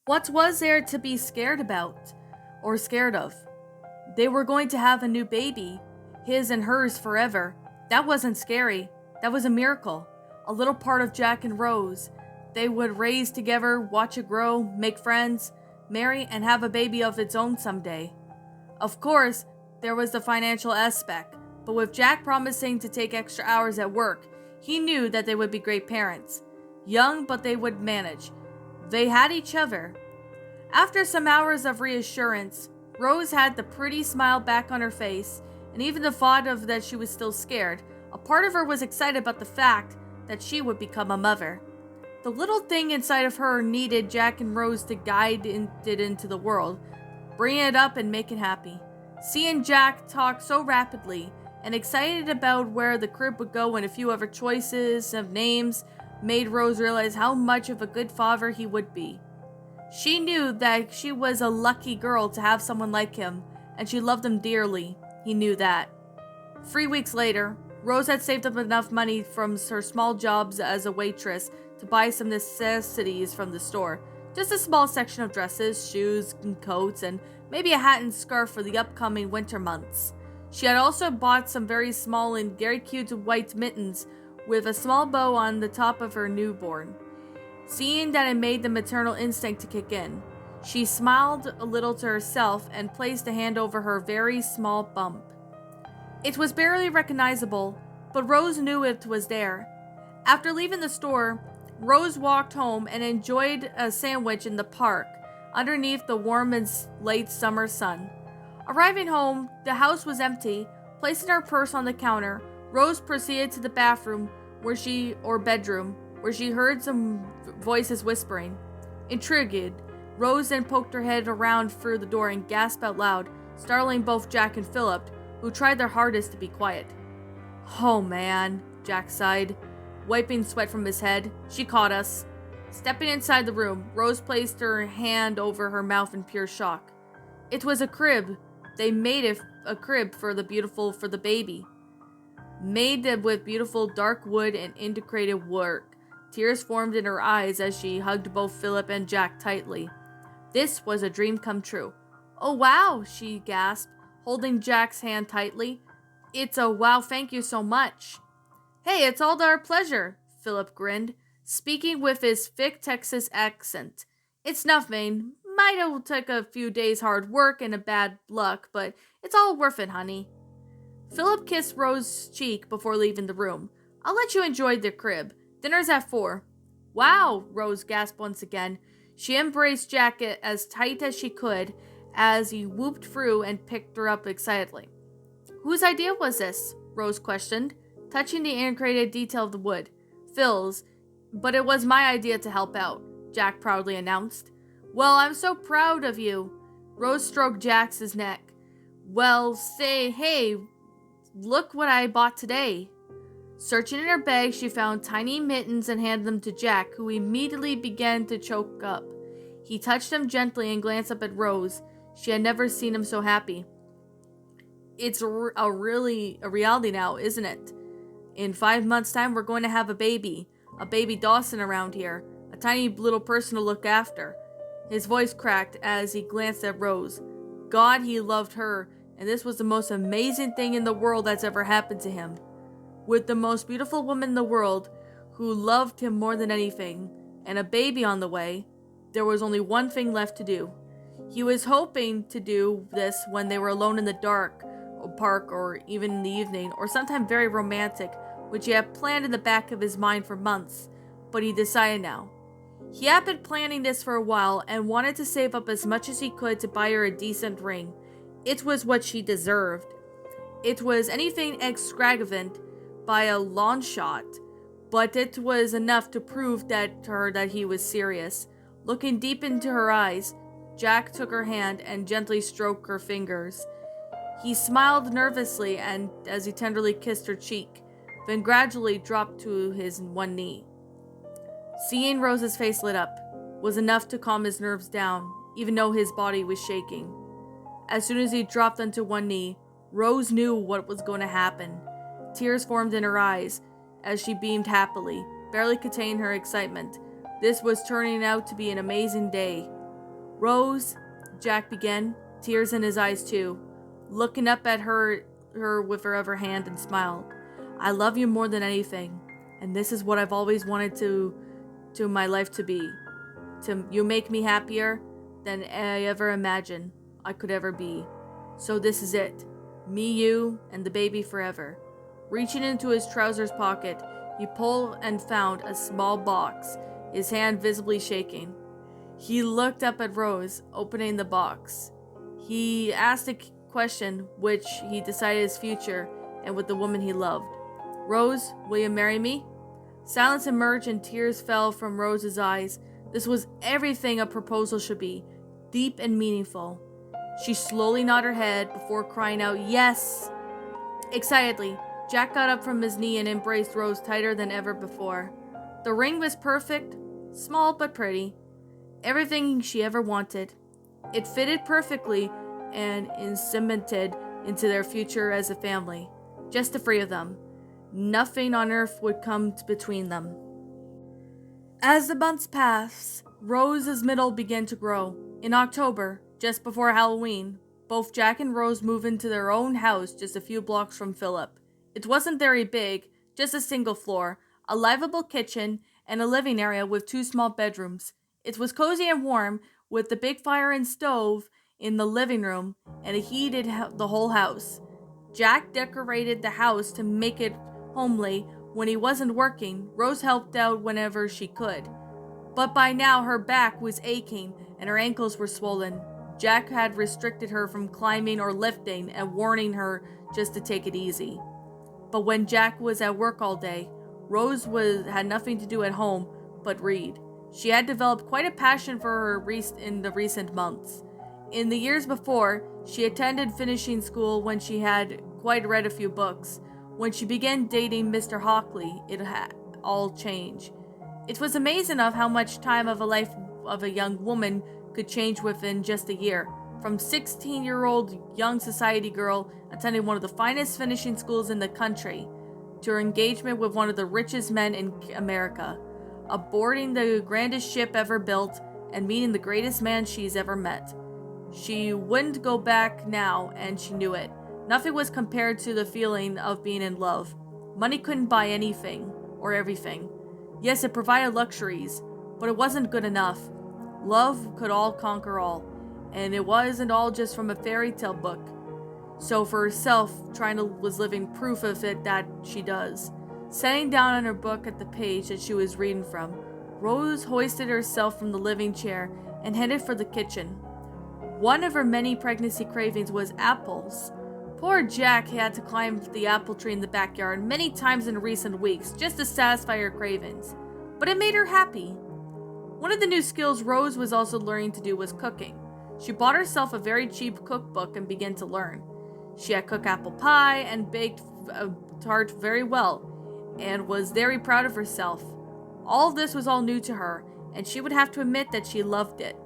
What was there to be scared about or scared of? They were going to have a new baby, his and hers forever. That wasn't scary. That was a miracle. A little part of Jack and Rose. They would raise together, watch it grow, make friends, marry, and have a baby of its own someday. Of course, there was the financial aspect, but with Jack promising to take extra hours at work, he knew that they would be great parents. Young, but they would manage. They had each other. After some hours of reassurance, Rose had the pretty smile back on her face, and even the thought of that she was still scared, a part of her was excited about the fact that she would become a mother. The little thing inside of her needed Jack and Rose to guide it into the world, bring it up and make it happy. Seeing Jack talk so rapidly and excited about where the crib would go and a few other choices of names made Rose realize how much of a good father he would be. She knew that she was a lucky girl to have someone like him, and she loved him dearly. He knew that. 3 weeks later, Rose had saved up enough money from her small jobs as a waitress to buy some necessities from the store. Just a small section of dresses, shoes, and coats, and maybe a hat and scarf for the upcoming winter months. She had also bought some very small and very cute white mittens with a small bow on the top of her newborn. Seeing that it made the maternal instinct to kick in, she smiled a little to herself and placed a hand over her very small bump. It was barely recognizable, but Rose knew it was there. After leaving the store, Rose walked home and enjoyed a sandwich in the park underneath the warm and late summer sun. Arriving home, the house was empty. Placing her purse on the counter, Rose proceeded to the bedroom where she heard some voices whispering. Intrigued, Rose then poked her head around through the door and gasped out loud, startling both Jack and Philip, who tried their hardest to be quiet. "Oh man," Jack sighed, wiping sweat from his head. "She caught us." Stepping inside the room, Rose placed her hand over her mouth in pure shock. It was a crib. They made it a crib for the baby. Made with beautiful dark wood and integrated work. Tears formed in her eyes as she hugged both Philip and Jack tightly. This was a dream come true. "Oh wow," she gasped, holding Jack's hand tightly. "It's a wow, thank you so much." "Hey, it's all our pleasure," Philip grinned, speaking with his thick Texas accent. "It's nothing. Might have took a few days hard work and a bad luck, but it's all worth it, honey." Philip kissed Rose's cheek before leaving the room. "I'll let you enjoy the crib. Dinner's at 4. "Wow," Rose gasped once again. She embraced Jack as tight as she could as he whooped through and picked her up excitedly. "Whose idea was this?" Rose questioned, touching the integrated detail of the wood. "Phil's, but it was my idea to help out," Jack proudly announced. "Well, I'm so proud of you." Rose stroked Jack's neck. "Well, say, hey, look what I bought today." Searching in her bag, she found tiny mittens and handed them to Jack, who immediately began to choke up. He touched them gently and glanced up at Rose. She had never seen him so happy. "It's a reality now, isn't it? In 5 months' time, we're going to have a baby Dawson around here, a tiny little person to look after." His voice cracked as he glanced at Rose. God, he loved her, and this was the most amazing thing in the world that's ever happened to him. With the most beautiful woman in the world, who loved him more than anything, and a baby on the way, there was only one thing left to do. He was hoping to do this when they were alone in the dark, or park, or even in the evening, or sometime very romantic, which he had planned in the back of his mind for months, but he decided now. He had been planning this for a while and wanted to save up as much as he could to buy her a decent ring. It was what she deserved. It was anything extravagant by a long shot, but it was enough to prove to her that he was serious. Looking deep into her eyes, Jack took her hand and gently stroked her fingers. He smiled nervously and as he tenderly kissed her cheek, then gradually dropped to his one knee. Seeing Rose's face lit up was enough to calm his nerves down, even though his body was shaking. As soon as he dropped onto one knee, Rose knew what was going to happen. Tears formed in her eyes as she beamed happily, barely containing her excitement. This was turning out to be an amazing day. "Rose," Jack began, tears in his eyes too, looking up at her with her other hand and smiled. "I love you more than anything, and this is what I've always wanted to my life to be. You make me happier than I ever imagined I could ever be. So this is it. Me, you, and the baby forever." Reaching into his trousers pocket, he pulled and found a small box, his hand visibly shaking. He looked up at Rose, opening the box. He asked a question which he decided his future and with the woman he loved. "Rose, will you marry me?" Silence emerged and tears fell from Rose's eyes. This was everything a proposal should be, deep and meaningful. She slowly nodded her head before crying out, "Yes!" Excitedly, Jack got up from his knee and embraced Rose tighter than ever before. The ring was perfect, small but pretty. Everything she ever wanted. It fitted perfectly and cemented into their future as a family. Just the three of them. Nothing on earth would come between them. As the months passed, Rose's middle began to grow. In October, just before Halloween, both Jack and Rose moved into their own house just a few blocks from Philip. It wasn't very big, just a single floor, a livable kitchen, and a living area with 2 small bedrooms. It was cozy and warm, with the big fire and stove in the living room, and it heated the whole house. Jack decorated the house to make it homely when he wasn't working. Rose helped out whenever she could. But by now her back was aching and her ankles were swollen. Jack had restricted her from climbing or lifting and warning her just to take it easy. But when Jack was at work all day, Rose had nothing to do at home but read. She had developed quite a passion for her in the recent months. In the years before, she attended finishing school when she had quite read a few books. When she began dating Mr. Hockley, it had all changed. It was amazing of how much time of a life of a young woman could change within just a year. From 16-year-old young society girl attending one of the finest finishing schools in the country, to her engagement with one of the richest men in America, aboarding the grandest ship ever built, and meeting the greatest man she's ever met. She wouldn't go back now, and she knew it. Nothing was compared to the feeling of being in love. Money couldn't buy anything, or everything. Yes, it provided luxuries, but it wasn't good enough. Love could all conquer all, and it wasn't all just from a fairy tale book. So for herself, Trina was living proof of it that she does. Sitting down on her book at the page that she was reading from, Rose hoisted herself from the living chair and headed for the kitchen. One of her many pregnancy cravings was apples. Poor Jack had to climb the apple tree in the backyard many times in recent weeks just to satisfy her cravings, but it made her happy. One of the new skills Rose was also learning to do was cooking. She bought herself a very cheap cookbook and began to learn. She had cooked apple pie and baked a tart very well, and was very proud of herself. All this was all new to her, and she would have to admit that she loved it.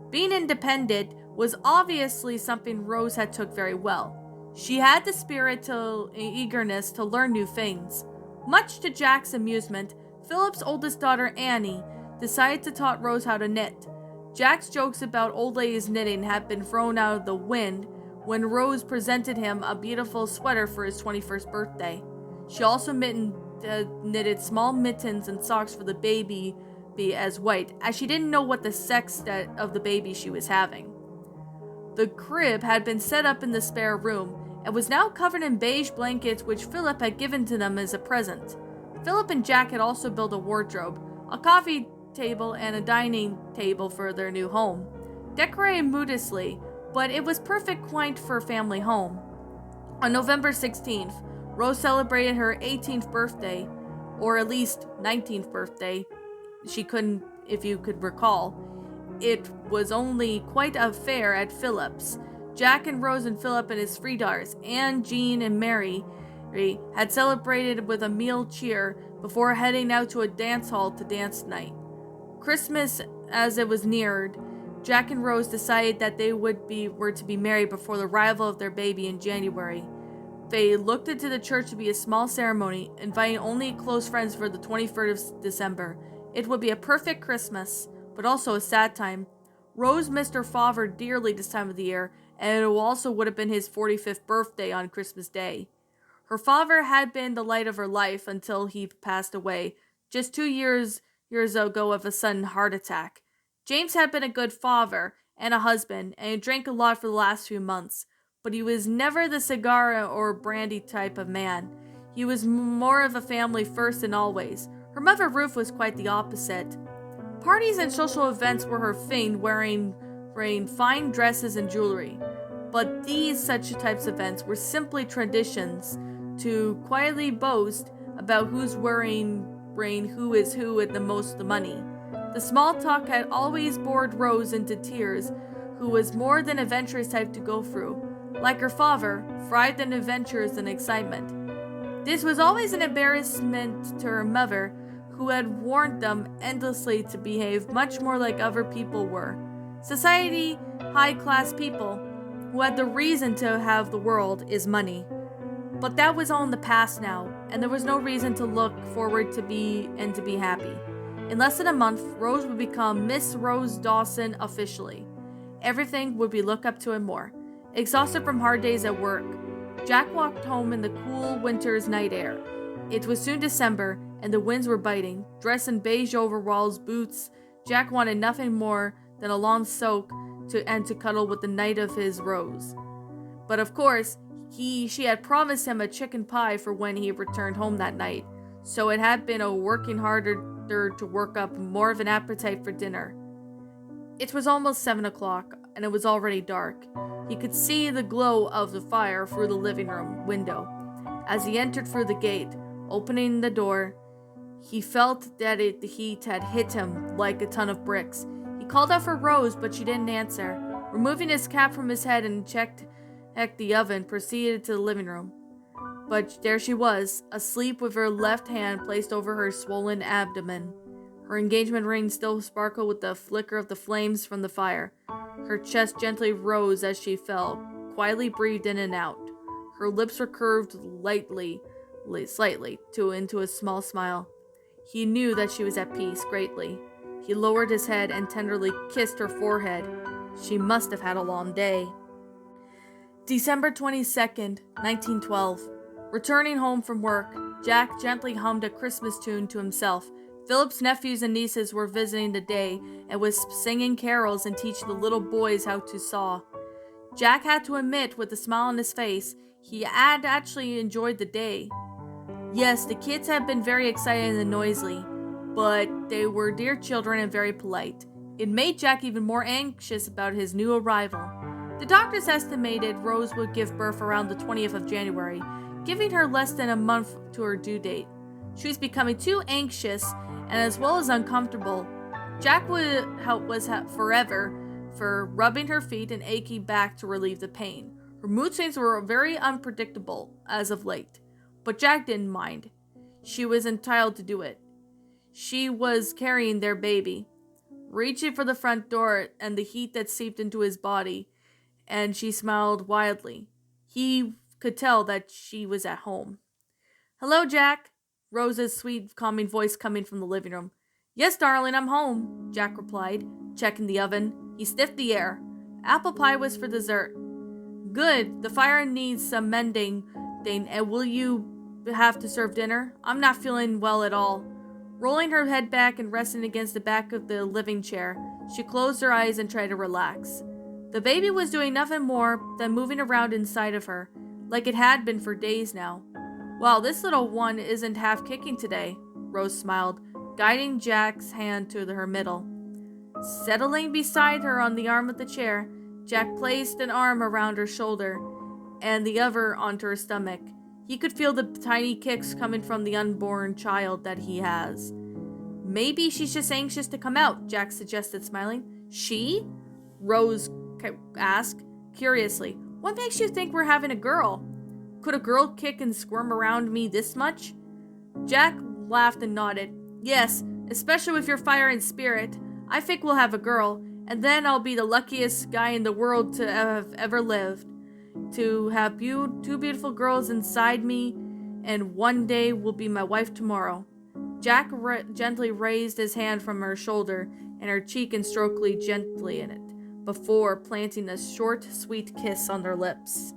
Being independent was obviously something Rose had took very well. She had the spirit and eagerness to learn new things. Much to Jack's amusement, Philip's oldest daughter, Annie, decided to taught Rose how to knit. Jack's jokes about old ladies knitting had been thrown out of the wind when Rose presented him a beautiful sweater for his 21st birthday. She also knitted small mittens and socks for the baby as white, as she didn't know what the sex of the baby she was having. The crib had been set up in the spare room and was now covered in beige blankets which Philip had given to them as a present. Philip and Jack had also built a wardrobe, a coffee table, and a dining table for their new home. Decorated modestly, but it was perfect quaint for a family home. On November 16th, Rose celebrated her 18th birthday, or at least 19th birthday. She couldn't, if you could recall. It was only quite a fair at Philip's. Jack and Rose and Philip and his 3 daughters, Anne, Jean, and Mary, had celebrated with a meal cheer before heading out to a dance hall to dance night. Christmas, as it was neared, Jack and Rose decided that they were to be married before the arrival of their baby in January. They looked into the church to be a small ceremony, inviting only close friends for the 23rd of December. It would be a perfect Christmas, but also a sad time. Rose missed her father dearly this time of the year, and it also would have been his 45th birthday on Christmas Day. Her father had been the light of her life until he passed away, just 2 years ago of a sudden heart attack. James had been a good father and a husband, and he drank a lot for the last few months, but he was never the cigar or brandy type of man. He was more of a family first in all ways. Her mother Ruth was quite the opposite. Parties and social events were her thing, wearing fine dresses and jewelry. But these such types of events were simply traditions to quietly boast about who's wearing who is who at the most of the money. The small talk had always bored Rose into tears, who was more than adventurous type to go through. Like her father, thrived in adventures and excitement. This was always an embarrassment to her mother, who had warned them endlessly to behave much more like other people were. Society, high-class people, who had the reason to have the world is money. But that was all in the past now, and there was no reason to look forward to be happy. In less than a month, Rose would become Miss Rose Dawson officially. Everything would be looked up to and more. Exhausted from hard days at work, Jack walked home in the cool winter's night air. It was soon December, and the winds were biting. Dressed in beige overalls, boots, Jack wanted nothing more than a long soak to cuddle with the knight of his Rose. But of course, she had promised him a chicken pie for when he returned home that night, so it had been working harder to work up more of an appetite for dinner. It was almost 7 o'clock, and it was already dark. He could see the glow of the fire through the living room window. As he entered through the gate, opening the door, he felt that the heat had hit him like a ton of bricks. He called out for Rose, but she didn't answer. Removing his cap from his head and checked the oven, proceeded to the living room. But there she was, asleep with her left hand placed over her swollen abdomen. Her engagement ring still sparkled with the flicker of the flames from the fire. Her chest gently rose as she fell, quietly breathed in and out. Her lips were curved slightly into a small smile. He knew that she was at peace greatly. He lowered his head and tenderly kissed her forehead. She must have had a long day. December 22nd, 1912. Returning home from work, Jack gently hummed a Christmas tune to himself. Philip's nephews and nieces were visiting the day and was singing carols and teaching the little boys how to saw. Jack had to admit, with a smile on his face, he had actually enjoyed the day. Yes, the kids had been very excited and noisy, but they were dear children and very polite. It made Jack even more anxious about his new arrival. The doctors estimated Rose would give birth around the 20th of January, giving her less than a month to her due date. She was becoming too anxious and as well as uncomfortable. Jack was forever for rubbing her feet and aching back to relieve the pain. Her mood swings were very unpredictable as of late, but Jack didn't mind. She was entitled to do it. She was carrying their baby. Reaching for the front door and the heat that seeped into his body, and she smiled wildly. He could tell that she was at home. "Hello, Jack," Rose's sweet, calming voice coming from the living room. "Yes, darling, I'm home," Jack replied, checking the oven. He sniffed the air. Apple pie was for dessert. "Good. The fire needs some mending, and will you have to serve dinner? I'm not feeling well at all." Rolling her head back and resting against the back of the living chair, she closed her eyes and tried to relax. The baby was doing nothing more than moving around inside of her, like it had been for days now. "Wow, this little one isn't half kicking today," Rose smiled, guiding Jack's hand to her middle. Settling beside her on the arm of the chair, Jack placed an arm around her shoulder and the other onto her stomach. He could feel the tiny kicks coming from the unborn child that he has. "Maybe she's just anxious to come out," Jack suggested, smiling. "She?" Rose asked, curiously. "What makes you think we're having a girl? Could a girl kick and squirm around me this much?" Jack laughed and nodded. "Yes, especially with your fire and spirit. I think we'll have a girl, and then I'll be the luckiest guy in the world to have ever lived. To have two beautiful girls inside me, and one day will be my wife tomorrow." Jack gently raised his hand from her shoulder, and her cheek and stroke Lee gently in it, before planting a short, sweet kiss on their lips.